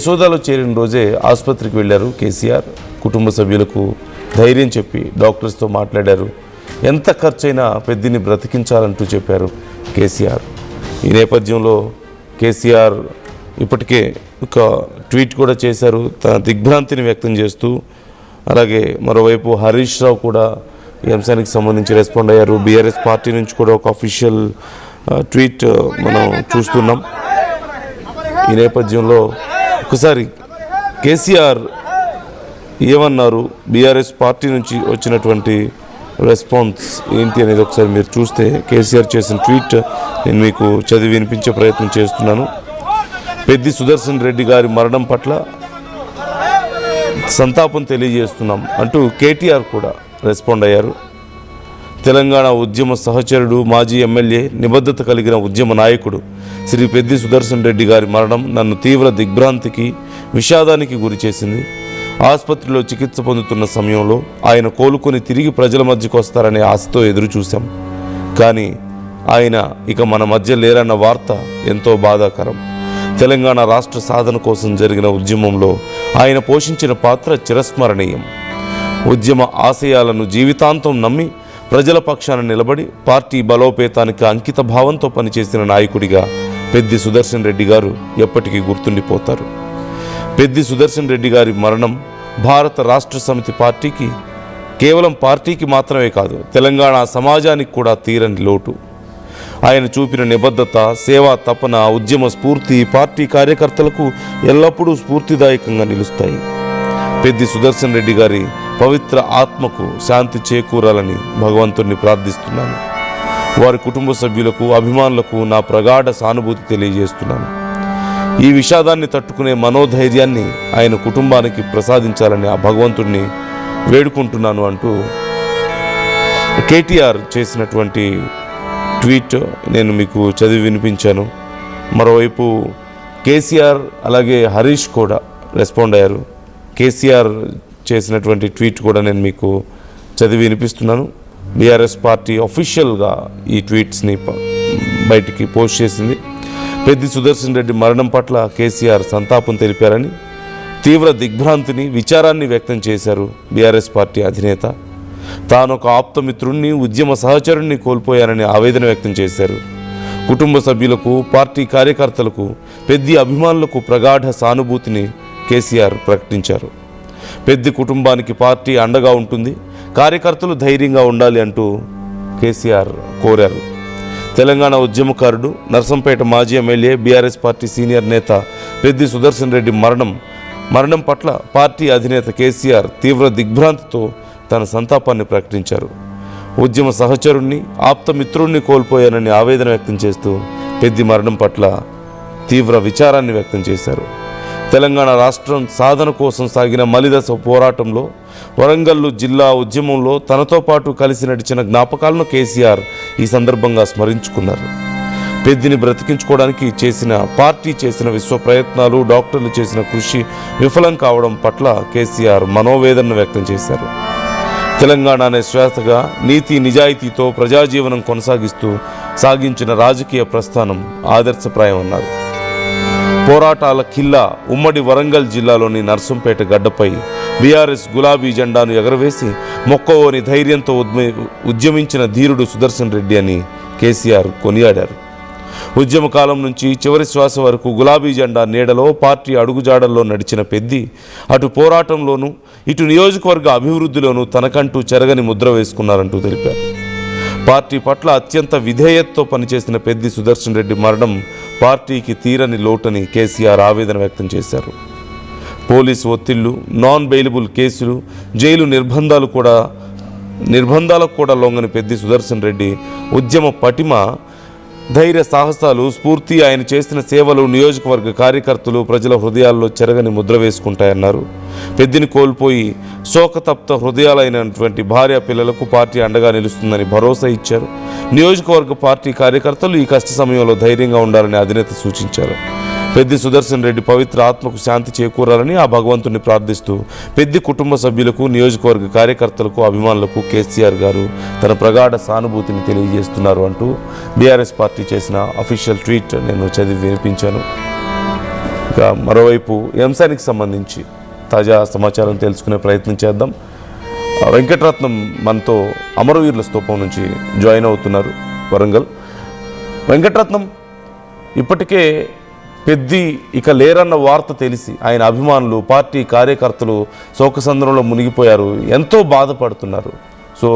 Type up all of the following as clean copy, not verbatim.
యశోదాలో చేరిన రోజే ఆసుపత్రికి వెళ్ళారు కేసీఆర్. కుటుంబ సభ్యులకు ధైర్యం చెప్పి డాక్టర్స్తో మాట్లాడారు. ఎంత ఖర్చైనా పెద్దిని బ్రతికించాలంటూ చెప్పారు కేసీఆర్. ఈ నేపథ్యంలో కేసీఆర్ ఇప్పటికే ఒక ట్వీట్ కూడా చేశారు, తన దిగ్భ్రాంతిని వ్యక్తం చేస్తూ. అలాగే మరోవైపు హరీష్ రావు కూడా ఈ అంశానికి సంబంధించి రెస్పాండ్ అయ్యారు. బీఆర్ఎస్ పార్టీ నుంచి కూడా ఒక అఫీషియల్ ట్వీట్ మనం చూస్తున్నాం. ఈ నేపథ్యంలో ఒకసారి కేసీఆర్ ఏమన్నారు, బీఆర్ఎస్ పార్టీ నుంచి వచ్చినటువంటి రెస్పాన్స్ ఏంటి అనేది ఒకసారి మీరు చూస్తే, కేసీఆర్ చేసిన ట్వీట్ నేను మీకు చదివి వినిపించే ప్రయత్నం చేస్తున్నాను. పెద్ది సుదర్శన్ రెడ్డి గారి మరణం పట్ల సంతాపం తెలియజేస్తున్నాం అంటూ కేటీఆర్ కూడా రెస్పాండ్ అయ్యారు. తెలంగాణ ఉద్యమ సహచరుడు, మాజీ ఎమ్మెల్యే, నిబద్ధత కలిగిన ఉద్యమ నాయకుడు శ్రీ పెద్ది సుదర్శన్ రెడ్డి గారి మరణం నన్ను తీవ్ర దిగ్భ్రాంతికి, విషాదానికి గురి చేసింది. ఆసుపత్రిలో చికిత్స పొందుతున్న సమయంలో ఆయన కోలుకొని తిరిగి ప్రజల మధ్యకు వస్తారనే ఆశతో ఎదురు చూశాం. కానీ ఆయన ఇక మన మధ్య లేరన్న వార్త ఎంతో బాధాకరం. తెలంగాణ రాష్ట్ర సాధన కోసం జరిగిన ఉద్యమంలో ఆయన పోషించిన పాత్ర చిరస్మరణీయం. ఉద్యమ ఆశయాలను జీవితాంతం నమ్మి ప్రజల పక్షాన నిలబడి పార్టీ బలోపేతానికి అంకిత భావంతో పనిచేసిన నాయకుడిగా పెద్ది సుదర్శన్ రెడ్డి గారు ఎప్పటికీ గుర్తుండిపోతారు. పెద్ది సుదర్శన్ రెడ్డి గారి మరణం భారత రాష్ట్ర సమితి పార్టీకి, కేవలం పార్టీకి మాత్రమే కాదు, తెలంగాణ సమాజానికి కూడా తీరని లోటు. ఆయన చూపిన నిబద్ధత, సేవా తపన, ఉద్యమ స్ఫూర్తి పార్టీ కార్యకర్తలకు ఎల్లప్పుడూ స్ఫూర్తిదాయకంగా నిలుస్తాయి. పెద్ది సుదర్శన్ రెడ్డి గారి పవిత్ర ఆత్మకు శాంతి చేకూరాలని భగవంతుణ్ణి ప్రార్థిస్తున్నాను. వారి కుటుంబ సభ్యులకు, అభిమానులకు నా ప్రగాఢ సానుభూతి తెలియజేస్తున్నాను. ఈ విషాదాన్ని తట్టుకునే మనోధైర్యాన్ని ఆయన కుటుంబానికి ప్రసాదించాలని ఆ భగవంతుణ్ణి వేడుకుంటున్నాను అంటూ కేటీఆర్ చేసినటువంటి ట్వీట్ నేను మీకు చదివి వినిపించాను. మరోవైపు కేసీఆర్ అలాగే హరీష్ కూడా రెస్పాండ్ అయ్యారు. కేసీఆర్ చేసినటువంటి ట్వీట్ కూడా నేను మీకు చదివి వినిపిస్తున్నాను. బీఆర్ఎస్ పార్టీ అఫీషియల్గా ఈ ట్వీట్స్ని బయటికి పోస్ట్ చేసింది. పెద్ది సుదర్శన్ రెడ్డి మరణం పట్ల కేసీఆర్ సంతాపం తెలిపారని, తీవ్ర దిగ్భ్రాంతిని, విచారాన్ని వ్యక్తం చేశారు బీఆర్ఎస్ పార్టీ అధినేత. తాను ఒక ఆప్తమిత్రుణ్ణి, ఉద్యమ సహచరుణ్ణి కోల్పోయారని ఆవేదన వ్యక్తం చేశారు. కుటుంబ సభ్యులకు, పార్టీ కార్యకర్తలకు, పెద్ది అభిమానులకు ప్రగాఢ సానుభూతిని కేసీఆర్ ప్రకటించారు. పెద్ది కుటుంబానికి పార్టీ అండగా ఉంటుంది, కార్యకర్తలు ధైర్యంగా ఉండాలి అంటూ కేసీఆర్ కోరారు. తెలంగాణ ఉద్యమకారుడు, నర్సంపేట మాజీ ఎమ్మెల్యే, బీఆర్ఎస్ పార్టీ సీనియర్ నేత పెద్ది సుదర్శన్ రెడ్డి మరణం పట్ల పార్టీ అధినేత కేసీఆర్ తీవ్ర దిగ్భ్రాంతితో తన సంతాపాన్ని ప్రకటించారు. ఉద్యమ సహచరుణ్ణి, ఆప్తమిత్రుణ్ణి కోల్పోయానని ఆవేదన వ్యక్తం చేస్తూ పెద్ది మరణం పట్ల తీవ్ర విచారాన్ని వ్యక్తం చేశారు. తెలంగాణ రాష్ట్రం సాధన కోసం సాగిన మలిదశ పోరాటంలో, వరంగల్ జిల్లా ఉద్యమంలో తనతో పాటు కలిసి నడిచిన జ్ఞాపకాలను కేసీఆర్ ఈ సందర్భంగా స్మరించుకున్నారు. పెద్దిని బ్రతికించుకోవడానికి పార్టీ చేసిన విశ్వ ప్రయత్నాలు, డాక్టర్లు చేసిన కృషి విఫలం కావడం పట్ల కేసీఆర్ మనోవేదనను వ్యక్తం చేశారు. తెలంగాణ అనే శ్వాసగా నీతి నిజాయితీతో ప్రజాజీవనం సాగించిన రాజకీయ ప్రస్థానం ఆదర్శప్రాయమన్నారు. పోరాటాల కిల్లా ఉమ్మడి వరంగల్ జిల్లాలోని నర్సంపేట గడ్డపై బీఆర్ఎస్ గులాబీ జెండాను ఎగరవేసి మొక్కవోని ధైర్యంతో ఉద్యమించిన ధీరుడు సుదర్శన్ రెడ్డి అని కేసీఆర్ కొనియాడారు. ఉద్యమ కాలం నుంచి చివరి శ్వాస వరకు గులాబీ జెండా నీడలో, పార్టీ అడుగుజాడల్లో నడిచిన పెద్ది అటు పోరాటంలోనూ ఇటు నియోజకవర్గ అభివృద్ధిలోనూ తనకంటూ చెరగని ముద్ర వేసుకున్నారంటూ తెలిపారు. పార్టీ పట్ల అత్యంత విధేయతతో పనిచేసిన పెద్ది సుదర్శన్ రెడ్డి మరణం పార్టీకి తీరని లోటని కేసీఆర్ ఆవేదన వ్యక్తం చేశారు. పోలీసు ఒత్తిళ్లు, నాన్ బెయిలబుల్ కేసులు, జైలు నిర్బంధాలకు కూడా లొంగని పెద్ది సుదర్శన్ రెడ్డి ఉద్యమ పటిమ, ధైర్య సాహసాలు, స్ఫూర్తి, ఆయన చేసిన సేవలు నియోజకవర్గ కార్యకర్తలు, ప్రజల హృదయాల్లో చెరగని ముద్ర వేసుకుంటాయన్నారు. పెద్దిని కోల్పోయి శోకతప్త హృదయాలైనటువంటి భార్య పిల్లలకు పార్టీ అండగా నిలుస్తుందని భరోసా ఇచ్చారు. నియోజకవర్గ పార్టీ కార్యకర్తలు ఈ కష్ట సమయంలో ధైర్యంగా ఉండాలని అధినేత సూచించారు. పెద్ది సుదర్శన్ రెడ్డి పవిత్ర ఆత్మకు శాంతి చేకూరాలని ఆ భగవంతుని ప్రార్థిస్తూ పెద్ది కుటుంబ సభ్యులకు, నియోజకవర్గ కార్యకర్తలకు, అభిమానులకు కేసీఆర్ గారు తన ప్రగాఢ సానుభూతిని తెలియజేస్తున్నారు అంటూ బీఆర్ఎస్ పార్టీ చేసిన అఫీషియల్ ట్వీట్ నేను చదివి వినిపించాను. ఇక ఇక మరోవైపు ఈ అంశానికి సంబంధించి తాజా సమాచారం తెలుసుకునే ప్రయత్నం చేద్దాం. వెంకటరత్నం మనతో అమరవీరుల స్తూపం నుంచి జాయిన్ అవుతున్నారు, వరంగల్. వెంకటరత్నం, ఇప్పటికే పెద్ది ఇక లేరన్న వార్త తెలిసి ఆయన అభిమానులు, పార్టీ కార్యకర్తలు శోకసంద్రంలో మునిగిపోయారు, ఎంతో బాధపడుతున్నారు. సో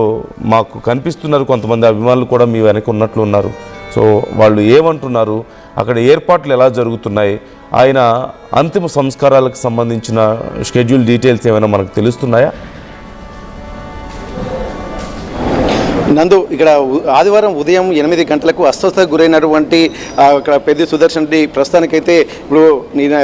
మాకు కనిపిస్తున్నారు కొంతమంది అభిమానులు కూడా మీ వెనక ఉన్నట్లు ఉన్నారు. సో వాళ్ళు ఏమంటున్నారు, అక్కడ ఏర్పాట్లు ఎలా జరుగుతున్నాయి, ఆయన అంతిమ సంస్కారాలకు సంబంధించిన షెడ్యూల్ డీటెయిల్స్ ఏమైనా మనకు తెలుస్తున్నాయా? నందు, ఇక్కడ ఆదివారం ఉదయం 8 గంటలకు అస్వస్థతకు గురైనటువంటి ఇక్కడ పెద్ది సుదర్శన్ రెడ్డి ప్రస్తుతానికైతే ఇప్పుడు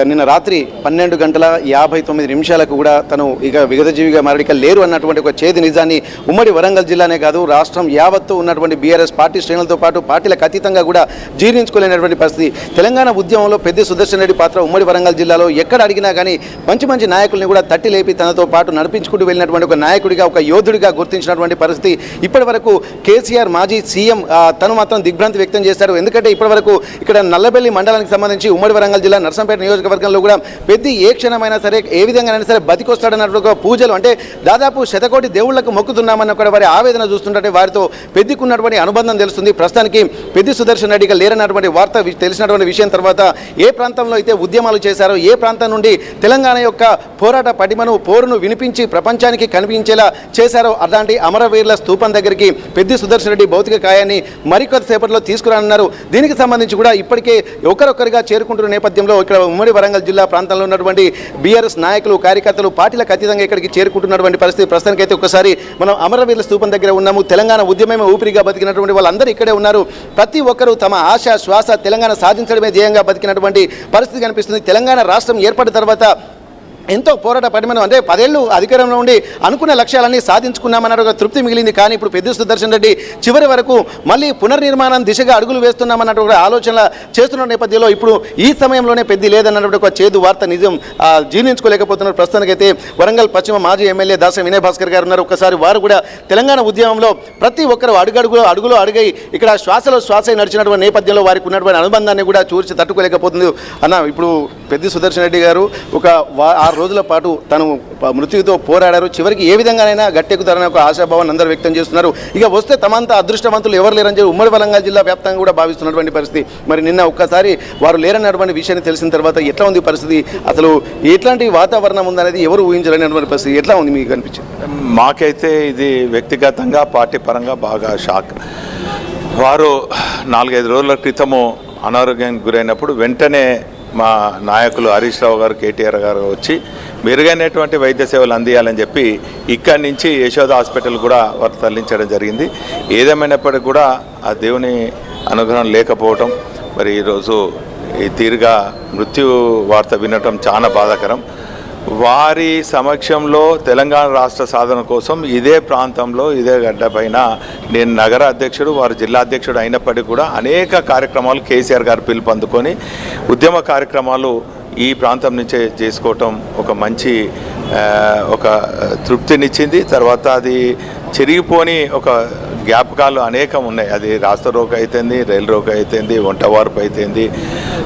నిన్న రాత్రి 12:59 కూడా తను ఇక విగతజీవిగా మారడిక లేరు అన్నటువంటి ఒక చేదు నిజాన్ని ఉమ్మడి వరంగల్ జిల్లానే కాదు రాష్ట్రం యావత్తు ఉన్నటువంటి బీఆర్ఎస్ పార్టీ శ్రేణులతో పాటు పార్టీలకు అతీతంగా కూడా జీర్ణించుకోలేనటువంటి పరిస్థితి. తెలంగాణ ఉద్యమంలో పెద్ది సుదర్శన్ రెడ్డి పాత్ర ఉమ్మడి వరంగల్ జిల్లాలో ఎక్కడ అడిగినా కానీ మంచి మంచి నాయకుల్ని కూడా తట్టి లేపి తనతో పాటు నడిపించుకుంటూ వెళ్ళినటువంటి ఒక నాయకుడిగా, ఒక యోధుడిగా గుర్తించినటువంటి పరిస్థితి. ఇప్పటి వరకు కేసీఆర్ మాజీ సీఎం తను మాత్రం దిగ్భ్రాంతి వ్యక్తం చేశారు. ఎందుకంటే ఇప్పటివరకు ఇక్కడ నల్లబెల్లి మండలానికి సంబంధించి ఉమ్మడి వరంగల్ జిల్లా నర్సంపేట నియోజకవర్గంలో కూడా పెద్ది ఏ క్షణమైనా సరే ఏ విధంగానైనా సరే బతికొస్తాడన్నట్టు పూజలు, అంటే దాదాపు శతకోటి దేవుళ్లకు మొక్కుతున్నామన్న కూడా వారి ఆవేదన చూస్తుంటే వారితో పెద్దికి ఉన్నటువంటి అనుబంధం తెలుస్తుంది. ప్రస్తుతానికి పెద్ది సుదర్శన్ రెడ్డిగా లేరన్నటువంటి వార్త తెలిసినటువంటి విషయం తర్వాత ఏ ప్రాంతంలో అయితే ఉద్యమాలు చేశారో, ఏ ప్రాంతం నుండి తెలంగాణ యొక్క పోరాట పటిమను పోరును వినిపించి ప్రపంచానికి కనిపించేలా చేశారో అలాంటి అమరవీరుల స్తూపం దగ్గరికి పెద్ది సుదర్శన్ రెడ్డి భౌతిక కాయాన్ని మరికొద్దిసేపట్లో తీసుకురానున్నారు. దీనికి సంబంధించి కూడా ఇప్పటికే ఒకరొకరిగా చేరుకుంటున్న నేపథ్యంలో ఇక్కడ ఉమ్మడి వరంగల్ జిల్లా ప్రాంతంలో ఉన్నటువంటి బీఆర్ఎస్ నాయకులు, కార్యకర్తలు పార్టీలకు అతీతంగా ఇక్కడికి చేరుకుంటున్నటువంటి పరిస్థితి. ప్రస్తుతానికైతే ఒకసారి మనం అమరవీరుల స్తూపం దగ్గర ఉన్నాము. తెలంగాణ ఉద్యమమే ఊపిరిగా బతికినటువంటి వాళ్ళందరూ ఇక్కడే ఉన్నారు. ప్రతి ఒక్కరూ తమ ఆశ శ్వాస తెలంగాణ సాధించడమే ధ్యేయంగా బతికినటువంటి పరిస్థితి కనిపిస్తుంది. తెలంగాణ రాష్ట్రం ఏర్పడిన తర్వాత ఎంతో పోరాట పడిమను, అంటే 10 ఏళ్ళు అధికారంలో ఉండి అనుకున్న లక్ష్యాలన్నీ సాధించుకున్నామన్న ఒక తృప్తి మిగిలింది. కానీ ఇప్పుడు పెద్ది సుదర్శన్ రెడ్డి చివరి వరకు మళ్ళీ పునర్నిర్మాణం దిశగా అడుగులు వేస్తున్నామన్నట్టు ఒక ఆలోచన చేస్తున్న నేపథ్యంలో ఇప్పుడు ఈ సమయంలోనే పెద్ది లేదన్నటువంటి ఒక చేదు వార్త నిజం జీర్ణించుకోలేకపోతున్నారు. ప్రస్తుతానికైతే వరంగల్ పశ్చిమ మాజీ ఎమ్మెల్యే దాస వినయ్ భాస్కర్ గారు ఉన్నారు. ఒకసారి వారు కూడా తెలంగాణ ఉద్యమంలో ప్రతి ఒక్కరు అడుగులో అడుగై ఇక్కడ శ్వాసలో శ్వాస నడిచినటువంటి నేపథ్యంలో వారికి ఉన్నటువంటి అనుబంధాన్ని కూడా చూసి తట్టుకోలేకపోతుంది. అన్న, ఇప్పుడు పెద్ది సుదర్శన్ రెడ్డి గారు ఒక 6 రోజుల పాటు తను మృత్యుతో పోరాడారు. చివరికి ఏ విధంగానైనా గట్టెక్కుతారని ఒక ఆశాభావాన్ని అందరూ వ్యక్తం చేస్తున్నారు. ఇక వస్తే తమంతా అదృష్టవంతులు ఎవరు లేరని చెప్పి ఉమ్మడి వరంగల్ జిల్లా వ్యాప్తంగా కూడా భావిస్తున్నటువంటి పరిస్థితి. మరి నిన్న ఒక్కసారి వారు లేరన్నటువంటి విషయాన్ని తెలిసిన తర్వాత ఎట్లా ఉంది పరిస్థితి, అసలు ఎట్లాంటి వాతావరణం ఉందనేది ఎవరు ఊహించలేనటువంటి పరిస్థితి ఎట్లా ఉంది మీకు అనిపించింది? మాకైతే ఇది వ్యక్తిగతంగా పార్టీ పరంగా బాగా షాక్. వారు 4-5 రోజుల క్రితము అనారోగ్యానికి గురైనప్పుడు వెంటనే మా నాయకులు హరీష్ రావు గారు, కేటీఆర్ గారు వచ్చి మెరుగైనటువంటి వైద్య సేవలు అందియాలని చెప్పి ఇక్కడి నుంచి యశోద హాస్పిటల్ కూడా వారు తరలించడం జరిగింది. ఏదేమైనప్పటికీ కూడా ఆ దేవుని అనుగ్రహం లేకపోవటం, మరి ఈరోజు ఈ తీరుగా మృత్యు వార్త వినటం చాలా బాధాకరం. వారి సమక్షంలో తెలంగాణ రాష్ట్ర సాధన కోసం ఇదే ప్రాంతంలో ఇదే గడ్డపైన నేను నగర అధ్యక్షుడు, వారు జిల్లా అధ్యక్షుడు అయినప్పటికీ కూడా అనేక కార్యక్రమాలు కేసీఆర్ గారు పిలుపు అందుకొని ఉద్యమ కార్యక్రమాలు ఈ ప్రాంతం నుంచే చేసుకోవటం ఒక మంచి ఒక తృప్తినిచ్చింది. తర్వాత అది చెరిగిపోని ఒక జ్ఞాపకాలు అనేకం ఉన్నాయి. అది రాస్తా రోక్ అయితేంది, రైలు రోక్ అయితేంది, వంటవార్పు అయితేంది,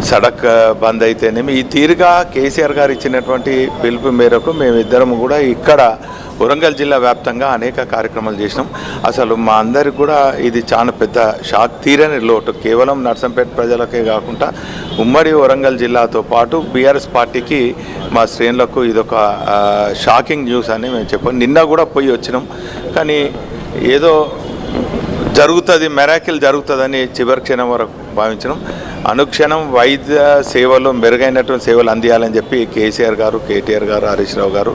సడక్ బంద్ అయితేనేమి, ఈ తీరుగా కేసీఆర్ గారు ఇచ్చినటువంటి పిలుపు మేరకు మేమిద్దరం కూడా ఇక్కడ వరంగల్ జిల్లా వ్యాప్తంగా అనేక కార్యక్రమాలు చేసినాం. అసలు మా అందరికి కూడా ఇది చాలా పెద్ద షాక్, తీరని లోటు. కేవలం నర్సంపేట ప్రజలకే కాకుండా ఉమ్మడి వరంగల్ జిల్లాతో పాటు బీఆర్ఎస్ పార్టీకి, మా శ్రేణులకు ఇదొక షాకింగ్ న్యూస్ అని మేము చెప్పాం. నిన్న కూడా పోయి వచ్చినాం, కానీ ఏదో జరుగుతుంది, మెరాకిల్ జరుగుతుందని చివరి క్షణం వరకు భావించడం. అనుక్షణం వైద్య సేవలు మెరుగైనటువంటి సేవలు అందియాలని చెప్పి కేసీఆర్ గారు, కేటీఆర్ గారు, హరీష్ రావు గారు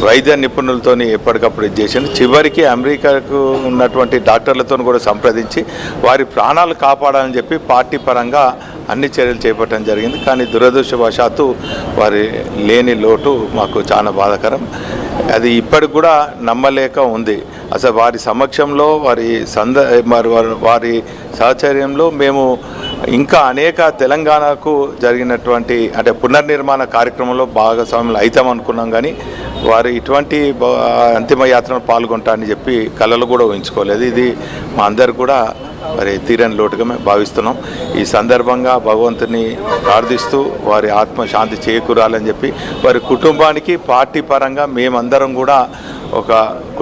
వైద్య నిపుణులతో ఎప్పటికప్పుడు ఇది చేశారు. చివరికి అమెరికాకు ఉన్నటువంటి డాక్టర్లతో కూడా సంప్రదించి వారి ప్రాణాలు కాపాడాలని చెప్పి పార్టీ పరంగా అన్ని చర్యలు చేపట్టడం జరిగింది. కానీ దురదృష్టవశాత్తు వారి లేని లోటు మాకు చాలా బాధాకరం. అది ఇప్పటికి కూడా నమ్మలేక ఉంది. అసలు వారి సమక్షంలో వారి సహచర్యంలో మేము ఇంకా అనేక తెలంగాణకు జరిగినటువంటి అంటే పునర్నిర్మాణ కార్యక్రమంలో భాగస్వాములు అవుతాం అనుకున్నాం. కానీ వారు ఇటువంటి అంతిమ యాత్రలో పాల్గొంటారని చెప్పి కళలు కూడా ఊహించుకోలేదు. ఇది మా అందరు కూడా మరి తీరని లోటుగా మేము భావిస్తున్నాం. ఈ సందర్భంగా భగవంతుని ప్రార్థిస్తూ వారి ఆత్మశాంతి చేకూరాలని చెప్పి వారి కుటుంబానికి పార్టీ పరంగా మేమందరం కూడా ఒక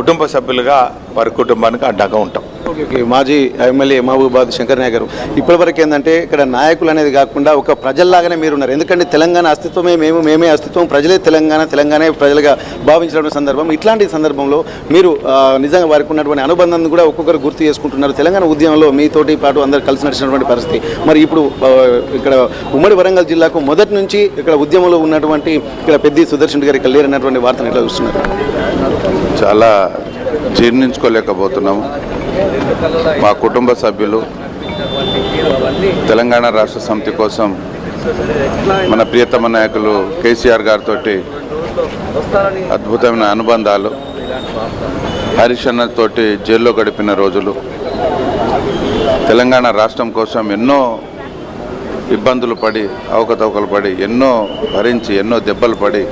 కుటుంబ సభ్యులుగా వారి కుటుంబానికి అండగా ఉంటాం. ఓకే, మాజీ ఎమ్మెల్యే మహబూబాద్ శంకర్ నాయక్ గారు, ఇప్పటివరకు ఏంటంటే ఇక్కడ నాయకులు అనేది కాకుండా ఒక ప్రజల్లాగానే మీరు ఉన్నారు. ఎందుకంటే తెలంగాణ అస్తిత్వమే మేమే అస్తిత్వం, ప్రజలే తెలంగాణే ప్రజలుగా భావించిన సందర్భం. ఇట్లాంటి సందర్భంలో మీరు నిజంగా వారికి ఉన్నటువంటి అనుబంధాన్ని కూడా ఒక్కొక్కరు గుర్తు చేసుకుంటున్నారు. తెలంగాణ ఉద్యమంలో మీతోటి పాటు అందరు కలిసి నడిచినటువంటి పరిస్థితి. మరి ఇప్పుడు ఇక్కడ ఉమ్మడి వరంగల్ జిల్లాకు మొదటి నుంచి ఇక్కడ ఉద్యమంలో ఉన్నటువంటి ఇక్కడ పెద్ది సుదర్శన్ రెడ్డి గారు ఇక్కడ లేరన్నటువంటి వార్తను ఎట్లా చూస్తున్నారు? చాలా జీర్ణించుకోలేకపోతున్నాము. మా కుటుంబ సభ్యులు తెలంగాణ రాష్ట్ర సమితి కోసం మన ప్రియతమ నాయకులు కేసీఆర్ గారితో అద్భుతమైన అనుబంధాలు, హరీష్ అన్నతోటి జైల్లో గడిపిన రోజులు, తెలంగాణ రాష్ట్రం కోసం ఎన్నో ఇబ్బందులు పడి అవకతవకలు పడి ఎన్నో భరించి ఎన్నో దెబ్బలు పడి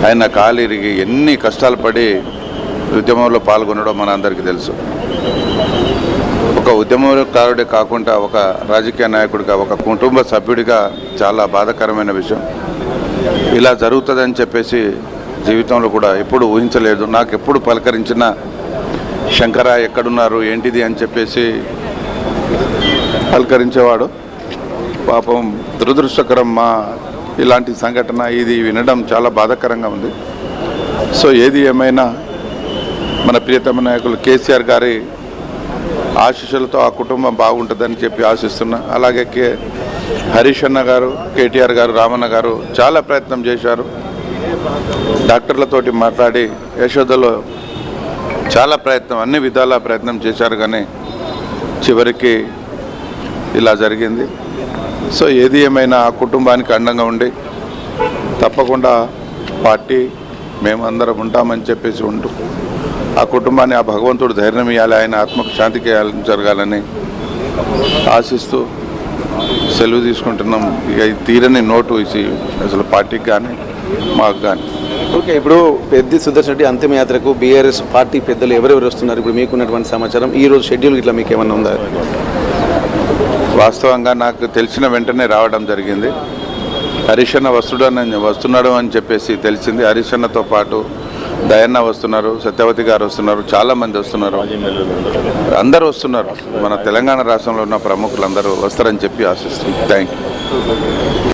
ఆయన కాలిరిగి ఎన్ని కష్టాలు పడి ఉద్యమంలో పాల్గొనడం మన అందరికీ తెలుసు. ఒక ఉద్యమకారుడే కాకుండా ఒక రాజకీయ నాయకుడిగా, ఒక కుటుంబ సభ్యుడిగా చాలా బాధాకరమైన విషయం. ఇలా జరుగుతుందని చెప్పేసి జీవితంలో కూడా ఎప్పుడు ఊహించలేదు. నాకు ఎప్పుడు పలకరించిన శంకర ఎక్కడున్నారు ఏంటిది అని చెప్పేసి పలకరించేవాడు. పాపం దురదృష్టకరం ఇలాంటి సంఘటన ఇది వినడం చాలా బాధాకరంగా ఉంది. సో ఏది ఏమైనా మన ప్రియతమ నాయకులు కేసీఆర్ గారి ఆశీస్సులతో ఆ కుటుంబం బాగుంటుందని చెప్పి ఆశిస్తున్నా. అలాగే హరీష్ అన్న గారు, కేటీఆర్ గారు, రామన్న గారు చాలా ప్రయత్నం చేశారు. డాక్టర్లతోటి మాట్లాడి యశోదలో చాలా ప్రయత్నం, అన్ని విధాల ప్రయత్నం చేశారు, కానీ చివరికి ఇలా జరిగింది. సో ఏది ఏమైనా ఆ కుటుంబానికి అండంగా ఉండి తప్పకుండా పార్టీ మేమందరం ఉంటామని చెప్పేసి ఉంటూ ఆ కుటుంబాన్ని ఆ భగవంతుడు ధైర్యం ఇవ్వాలి, ఆయన ఆత్మకు శాంతికి జరగాలని ఆశిస్తూ సెలవు తీసుకుంటున్నాం. ఇక తీరని నోటు ఇసి అసలు పార్టీకి కానీ మాకు కానీ. ఓకే, ఇప్పుడు పెద్ది సుదర్శన్ రెడ్డి అంతిమయాత్రకు బీఆర్ఎస్ పార్టీ పెద్దలు ఎవరెవరు వస్తున్నారు? ఇప్పుడు మీకున్నటువంటి సమాచారం, ఈ రోజు షెడ్యూల్ ఇట్లా మీకు ఏమన్నా ఉందా? వాస్తవంగా నాకు తెలిసిన వెంటనే రావడం జరిగింది. హరీష్ అన్న వస్తున్నాడు అని చెప్పేసి తెలిసింది. హరీష్ అన్నతో పాటు దయన్న వస్తున్నారు, సత్యవతి గారు వస్తున్నారు, చాలామంది వస్తున్నారు, అందరూ వస్తున్నారు. మన తెలంగాణ రాష్ట్రంలో ఉన్న ప్రముఖులందరూ వస్తారని చెప్పి ఆశిస్తున్నాం. Thank you.